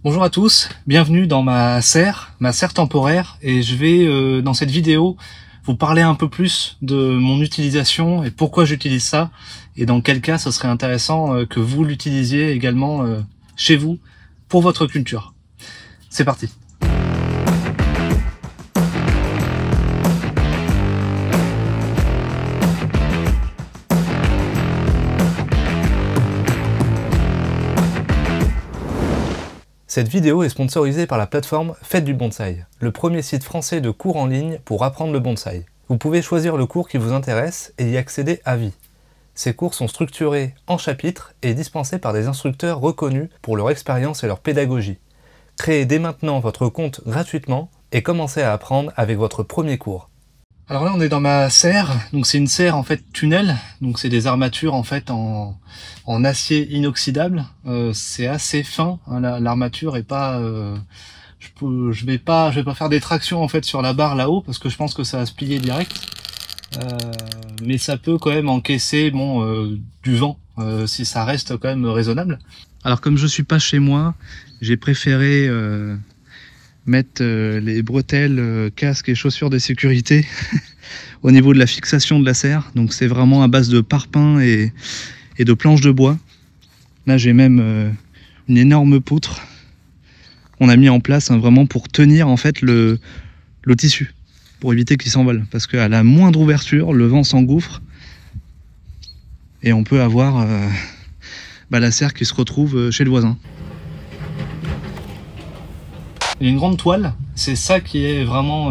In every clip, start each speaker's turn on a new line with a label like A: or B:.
A: Bonjour à tous, bienvenue dans ma serre temporaire, et je vais dans cette vidéo vous parler un peu plus de mon utilisation et pourquoi j'utilise ça, et dans quel cas ce serait intéressant que vous l'utilisiez également chez vous pour votre culture. C'est parti. Cette vidéo est sponsorisée par la plateforme Faites du Bonsaï, le premier site français de cours en ligne pour apprendre le bonsaï. Vous pouvez choisir le cours qui vous intéresse et y accéder à vie. Ces cours sont structurés en chapitres et dispensés par des instructeurs reconnus pour leur expérience et leur pédagogie. Créez dès maintenant votre compte gratuitement et commencez à apprendre avec votre premier cours. Alors là on est dans ma serre, donc c'est une serre en fait tunnel, donc c'est des armatures en fait en acier inoxydable. C'est assez fin, hein, l'armature est pas, je vais pas faire des tractions en fait sur la barre là-haut parce que je pense que ça va se plier direct, mais ça peut quand même encaisser du vent si ça reste quand même raisonnable. Alors comme je suis pas chez moi, j'ai préféré mettre les bretelles, casques et chaussures de sécurité au niveau de la fixation de la serre. Donc c'est vraiment à base de parpaing et de planches de bois. Là j'ai même une énorme poutre qu'on a mis en place vraiment pour tenir en fait le tissu, pour éviter qu'il s'envole, parce qu'à la moindre ouverture le vent s'engouffre et on peut avoir la serre qui se retrouve chez le voisin. Il y a une grande toile, c'est ça qui est vraiment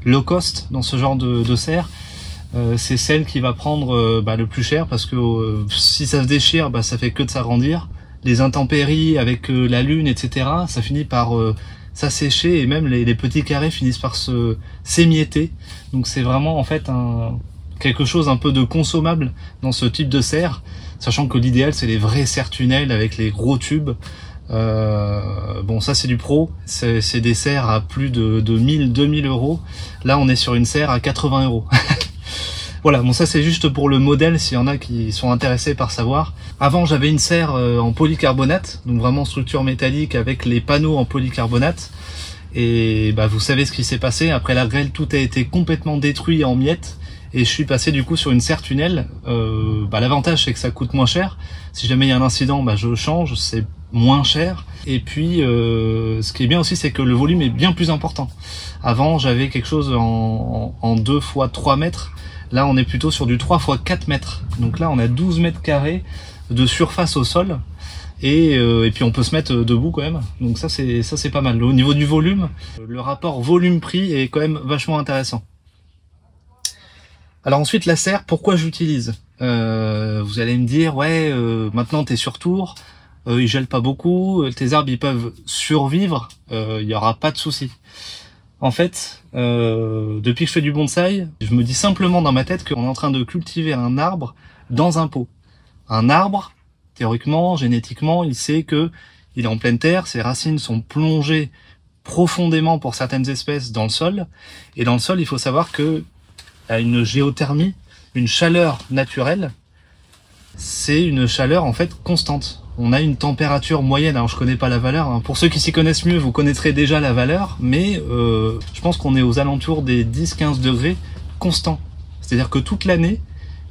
A: low cost dans ce genre de serre. C'est celle qui va prendre le plus cher, parce que si ça se déchire, ça fait que de s'agrandir. Les intempéries avec la lune, etc., ça finit par s'assécher, et même les petits carrés finissent par s'émietter. Donc c'est vraiment en fait quelque chose un peu de consommable dans ce type de serre, sachant que l'idéal c'est les vrais serres tunnels avec les gros tubes. Bon, ça c'est du pro, c'est des serres à plus de 1000-2000 euros. Là on est sur une serre à 80 euros. Voilà, bon ça c'est juste pour le modèle, s'il y en a qui sont intéressés par savoir. Avant j'avais une serre en polycarbonate, donc vraiment structure métallique avec les panneaux en polycarbonate. Et vous savez ce qui s'est passé, après la grêle tout a été complètement détruit en miettes. Et je suis passé du coup sur une serre tunnel. L'avantage c'est que ça coûte moins cher. Si jamais il y a un incident, je change, c'est moins cher. Et puis ce qui est bien aussi, c'est que le volume est bien plus important. Avant j'avais quelque chose en 2 x 3 mètres. Là on est plutôt sur du 3 x 4 mètres. Donc là on a 12 mètres carrés de surface au sol. Et puis on peut se mettre debout quand même. Donc ça c'est pas mal. Au niveau du volume, le rapport volume-prix est quand même vachement intéressant. Alors ensuite la serre, pourquoi j'utilise vous allez me dire, ouais, maintenant t'es sur tour, il gèle pas beaucoup, tes arbres ils peuvent survivre, il y aura pas de souci. En fait, depuis que je fais du bonsaï, je me dis simplement dans ma tête qu'on est en train de cultiver un arbre dans un pot. Un arbre, théoriquement, génétiquement, il sait que il est en pleine terre, ses racines sont plongées profondément pour certaines espèces dans le sol, et dans le sol il faut savoir que à une géothermie, une chaleur naturelle, c'est une chaleur en fait constante. On a une température moyenne, alors je connais pas la valeur, hein. Pour ceux qui s'y connaissent mieux, vous connaîtrez déjà la valeur, mais je pense qu'on est aux alentours des 10-15 degrés constants. C'est-à-dire que toute l'année,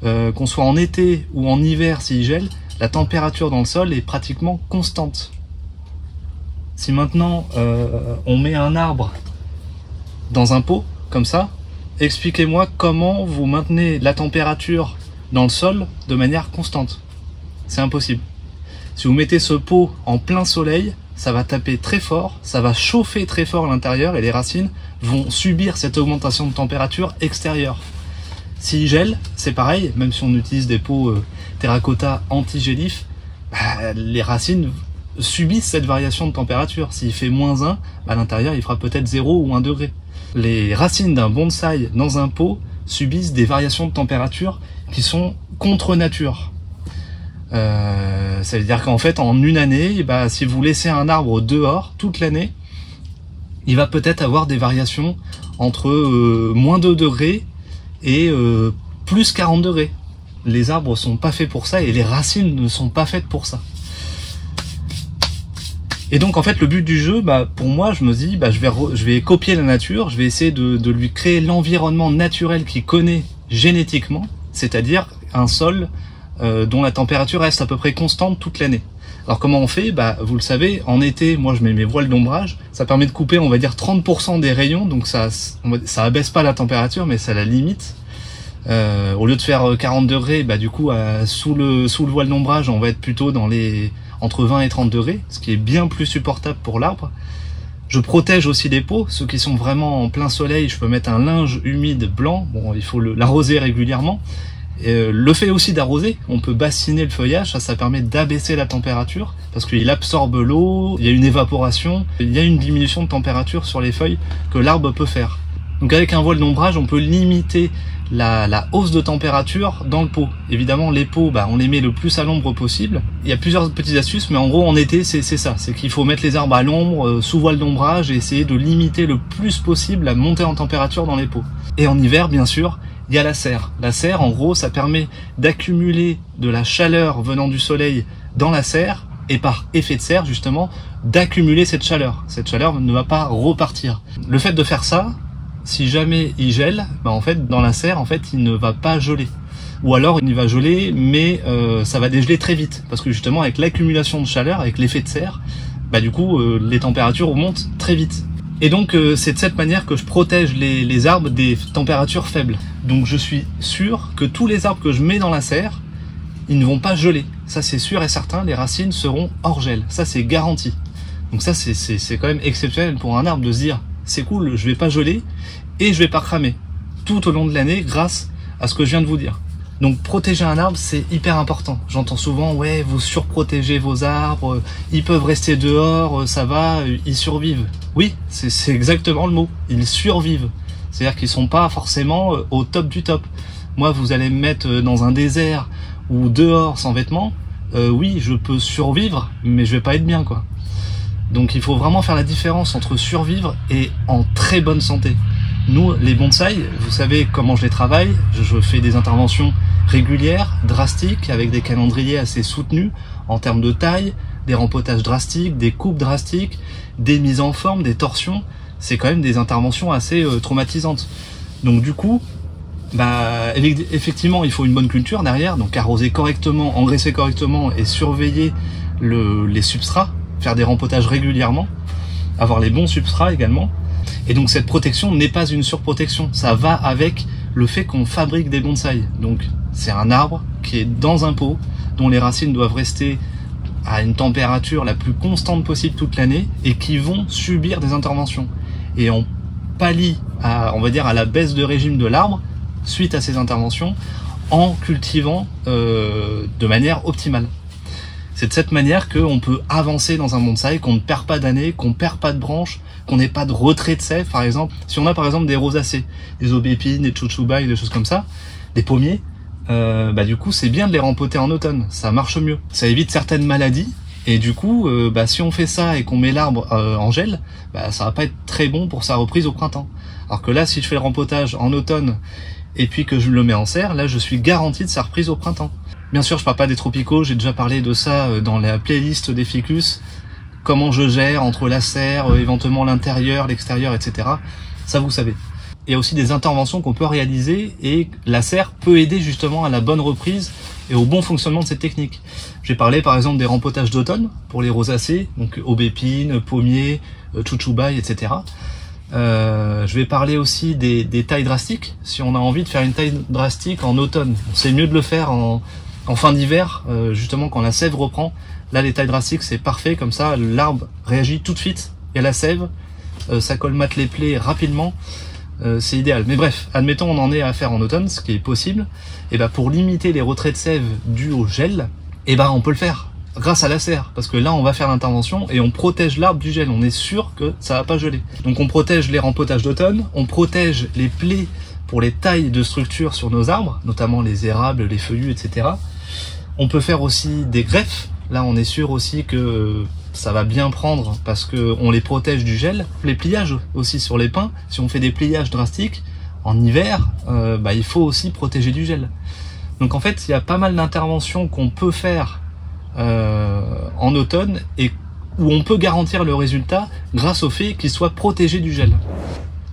A: qu'on soit en été ou en hiver s'il gèle, la température dans le sol est pratiquement constante. Si maintenant on met un arbre dans un pot, comme ça, expliquez-moi comment vous maintenez la température dans le sol de manière constante. C'est impossible. Si vous mettez ce pot en plein soleil, ça va taper très fort, ça va chauffer très fort à l'intérieur et les racines vont subir cette augmentation de température extérieure. S'il gèle, c'est pareil, même si on utilise des pots terracotta anti-gélif, les racines subissent cette variation de température. S'il fait -1, à l'intérieur il fera peut-être 0 ou 1 degré. Les racines d'un bonsaï dans un pot subissent des variations de température qui sont contre nature. Ça veut dire qu'en fait, en une année, si vous laissez un arbre dehors toute l'année, il va peut-être avoir des variations entre -2 degrés et plus 40 degrés. Les arbres sont pas faits pour ça et les racines ne sont pas faites pour ça. Et donc en fait le but du jeu, pour moi je me dis je vais copier la nature, je vais essayer de lui créer l'environnement naturel qu'il connaît génétiquement, c'est-à-dire un sol dont la température reste à peu près constante toute l'année. Alors comment on fait? Vous le savez, en été, moi je mets mes voiles d'ombrage, ça permet de couper on va dire 30% des rayons, donc ça abaisse pas la température mais ça la limite. Au lieu de faire 40 degrés, du coup sous le voile d'ombrage on va être plutôt dans les entre 20 et 30 degrés, ce qui est bien plus supportable pour l'arbre. Je protège aussi les pots, ceux qui sont vraiment en plein soleil, je peux mettre un linge humide blanc, bon il faut l'arroser régulièrement. Le fait aussi d'arroser, on peut bassiner le feuillage, ça permet d'abaisser la température, parce qu'il absorbe l'eau, il y a une évaporation, il y a une diminution de température sur les feuilles que l'arbre peut faire. Donc avec un voile d'ombrage, on peut limiter la hausse de température dans le pot. Évidemment, les pots, on les met le plus à l'ombre possible. Il y a plusieurs petites astuces, mais en gros, en été, c'est ça. C'est qu'il faut mettre les arbres à l'ombre, sous voile d'ombrage, et essayer de limiter le plus possible la montée en température dans les pots. Et en hiver, bien sûr, il y a la serre. La serre, en gros, ça permet d'accumuler de la chaleur venant du soleil dans la serre, et par effet de serre, justement, d'accumuler cette chaleur. Cette chaleur ne va pas repartir. Le fait de faire ça, si jamais il gèle, en fait, dans la serre, en fait, il ne va pas geler. Ou alors, il va geler, mais ça va dégeler très vite. Parce que justement, avec l'accumulation de chaleur, avec l'effet de serre, du coup, les températures remontent très vite. Et donc, c'est de cette manière que je protège les arbres des températures faibles. Donc, je suis sûr que tous les arbres que je mets dans la serre, ils ne vont pas geler. Ça, c'est sûr et certain, les racines seront hors gel. Ça, c'est garanti. Donc ça, c'est quand même exceptionnel pour un arbre de se dire, c'est cool, je vais pas geler et je vais pas cramer tout au long de l'année grâce à ce que je viens de vous dire. Donc protéger un arbre, c'est hyper important. J'entends souvent, ouais, vous surprotégez vos arbres, ils peuvent rester dehors, ça va, ils survivent. Oui, c'est exactement le mot, ils survivent. C'est-à-dire qu'ils sont pas forcément au top du top. Moi, vous allez me mettre dans un désert ou dehors sans vêtements, oui, je peux survivre, mais je vais pas être bien, quoi. Donc il faut vraiment faire la différence entre survivre et en très bonne santé. Nous, les bonsaïs, vous savez comment je les travaille, je fais des interventions régulières, drastiques, avec des calendriers assez soutenus en termes de taille, des rempotages drastiques, des coupes drastiques, des mises en forme, des torsions. C'est quand même des interventions assez traumatisantes. Donc du coup, effectivement, il faut une bonne culture derrière, donc arroser correctement, engraisser correctement et surveiller les substrats, faire des rempotages régulièrement, avoir les bons substrats également. Et donc cette protection n'est pas une surprotection, ça va avec le fait qu'on fabrique des bonsaïs. Donc c'est un arbre qui est dans un pot, dont les racines doivent rester à une température la plus constante possible toute l'année et qui vont subir des interventions. Et on pallie on va dire à la baisse de régime de l'arbre suite à ces interventions en cultivant de manière optimale. C'est de cette manière qu'on peut avancer dans un bonsaï, qu'on ne perd pas d'années, qu'on ne perd pas de branches, qu'on n'ait pas de retrait de sève, par exemple. Si on a par exemple des rosacées, des aubépines, des chouchoubaïs, des choses comme ça, des pommiers, du coup c'est bien de les rempoter en automne, ça marche mieux. Ça évite certaines maladies, et du coup, si on fait ça et qu'on met l'arbre en gel, ça va pas être très bon pour sa reprise au printemps. Alors que là, si je fais le rempotage en automne, et puis que je le mets en serre, là je suis garanti de sa reprise au printemps. Bien sûr, je parle pas des tropicaux, j'ai déjà parlé de ça dans la playlist des ficus, comment je gère entre la serre, éventuellement l'intérieur, l'extérieur, etc. Ça, vous savez. Il y a aussi des interventions qu'on peut réaliser et la serre peut aider justement à la bonne reprise et au bon fonctionnement de cette technique. J'ai parlé par exemple des rempotages d'automne pour les rosacées, donc aubépines, pommiers, chouchoubaïs, etc. Je vais parler aussi des tailles drastiques. Si on a envie de faire une taille drastique en automne, c'est mieux de le faire en fin d'hiver, justement quand la sève reprend. Là, les tailles drastiques, c'est parfait, comme ça l'arbre réagit tout de suite et la sève, ça colmate les plaies rapidement, c'est idéal. Mais bref, admettons on en est à faire en automne, ce qui est possible, et pour limiter les retraits de sève dus au gel, on peut le faire grâce à la serre, parce que là on va faire l'intervention et on protège l'arbre du gel, on est sûr que ça va pas geler. Donc on protège les rempotages d'automne, on protège les plaies pour les tailles de structure sur nos arbres, notamment les érables, les feuillus, etc. On peut faire aussi des greffes. Là, on est sûr aussi que ça va bien prendre parce que on les protège du gel. Les pliages aussi sur les pins. Si on fait des pliages drastiques en hiver, il faut aussi protéger du gel. Donc en fait, il y a pas mal d'interventions qu'on peut faire en automne et où on peut garantir le résultat grâce au fait qu'il soit protégé du gel.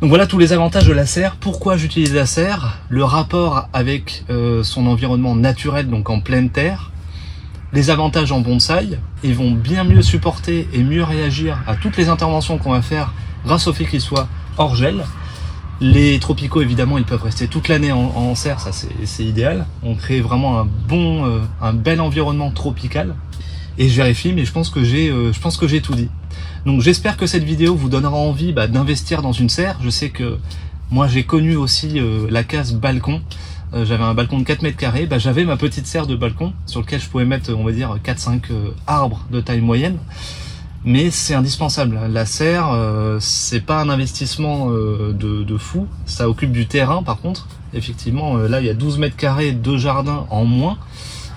A: Donc voilà tous les avantages de la serre. Pourquoi j'utilise la serre? Le rapport avec son environnement naturel, donc en pleine terre. Les avantages en bonsaï, ils vont bien mieux supporter et mieux réagir à toutes les interventions qu'on va faire grâce au fait qu'ils soient hors gel. Les tropicaux, évidemment, ils peuvent rester toute l'année en serre, ça c'est idéal. On crée vraiment un bel environnement tropical. Et je vérifie, mais je pense que j'ai tout dit. Donc j'espère que cette vidéo vous donnera envie d'investir dans une serre. Je sais que moi j'ai connu aussi la case balcon. J'avais un balcon de 4 mètres carrés, j'avais ma petite serre de balcon sur lequel je pouvais mettre, on va dire, 4-5 arbres de taille moyenne. Mais c'est indispensable. La serre, c'est pas un investissement de fou. Ça occupe du terrain par contre. Effectivement, là il y a 12 mètres carrés de jardin en moins.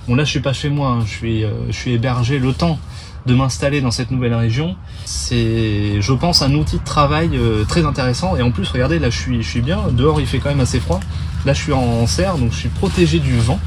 A: Bon là je suis pas chez moi, hein. Je suis hébergé le temps de m'installer dans cette nouvelle région. C'est, je pense, un outil de travail très intéressant. Et en plus, regardez, là je suis bien. Dehors il fait quand même assez froid. Là je suis en serre, donc je suis protégé du vent.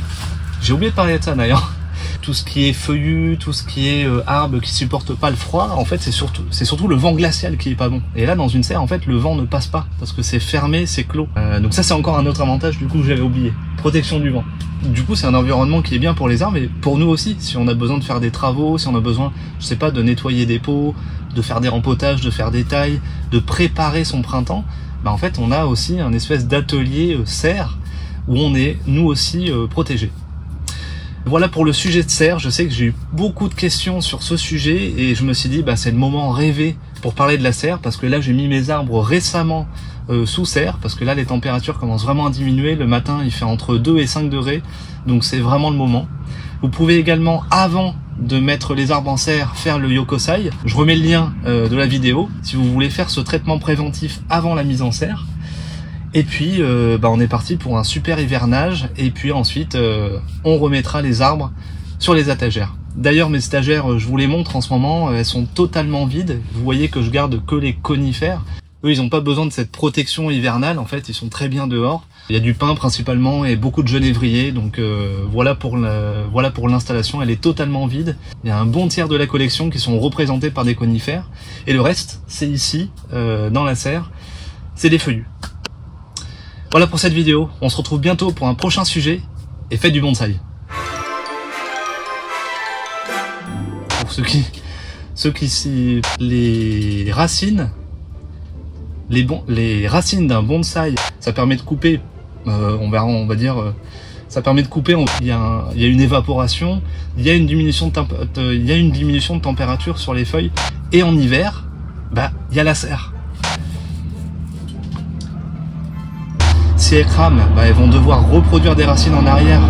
A: J'ai oublié de parler de ça d'ailleurs. Tout ce qui est feuillu, tout ce qui est arbre qui supporte pas le froid, en fait c'est surtout le vent glacial qui est pas bon. Et là dans une serre, en fait, le vent ne passe pas parce que c'est fermé, c'est clos. Donc ça c'est encore un autre avantage du coup que j'avais oublié. Protection du vent. Du coup c'est un environnement qui est bien pour les arbres et pour nous aussi. Si on a besoin de faire des travaux, si on a besoin, je sais pas, de nettoyer des pots, de faire des rempotages, de faire des tailles, de préparer son printemps, en fait on a aussi un espèce d'atelier serre où on est nous aussi protégés. Voilà pour le sujet de serre. Je sais que j'ai eu beaucoup de questions sur ce sujet et je me suis dit c'est le moment rêvé pour parler de la serre, parce que là j'ai mis mes arbres récemment sous serre, parce que là les températures commencent vraiment à diminuer. Le matin il fait entre 2 et 5 degrés, donc c'est vraiment le moment. Vous pouvez également, avant de mettre les arbres en serre, faire le Yokosai. Je remets le lien de la vidéo si vous voulez faire ce traitement préventif avant la mise en serre. Et puis on est parti pour un super hivernage, et puis ensuite on remettra les arbres sur les étagères. D'ailleurs mes étagères, je vous les montre en ce moment, elles sont totalement vides. Vous voyez que je garde que les conifères. Eux ils n'ont pas besoin de cette protection hivernale, en fait ils sont très bien dehors. Il y a du pin principalement et beaucoup de genévrier, donc voilà pour l'installation, elle est totalement vide. Il y a un bon tiers de la collection qui sont représentés par des conifères, et le reste c'est ici dans la serre, c'est des feuillus. Voilà pour cette vidéo, on se retrouve bientôt pour un prochain sujet, et faites du bonsaï. Pour ceux qui les racines, les racines d'un bonsaï, ça permet de couper, on va dire, ça permet de couper, il y a une évaporation, il y a une diminution de température sur les feuilles, et en hiver, il y a la serre. Si elles crament, elles vont devoir reproduire des racines en arrière.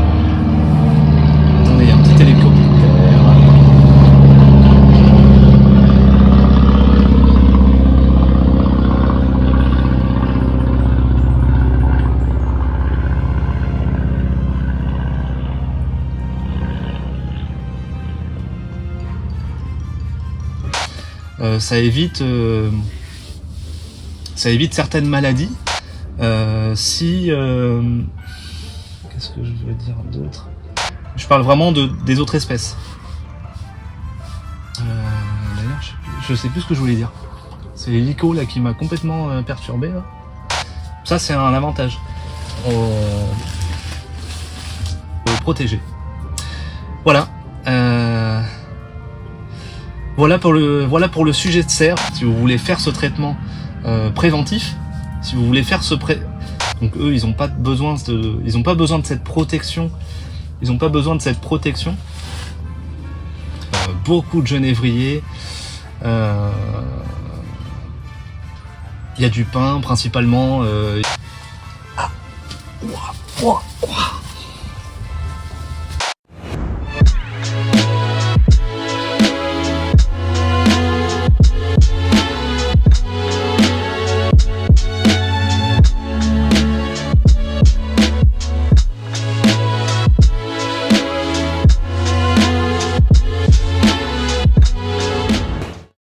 A: Attendez, il y a un petit hélicoptère. Ça évite certaines maladies. Qu'est-ce que je veux dire d'autre? Je parle vraiment des autres espèces. D'ailleurs, je sais plus ce que je voulais dire. C'est l'hélico là qui m'a complètement perturbé. Là. Ça, c'est un avantage. Protéger. Voilà. Voilà pour le sujet de serre. Si vous voulez faire ce traitement préventif, si vous voulez faire donc eux ils n'ont pas besoin de cette protection. Ils n'ont pas besoin de cette protection. Beaucoup de genévrier. Il y a du pin principalement.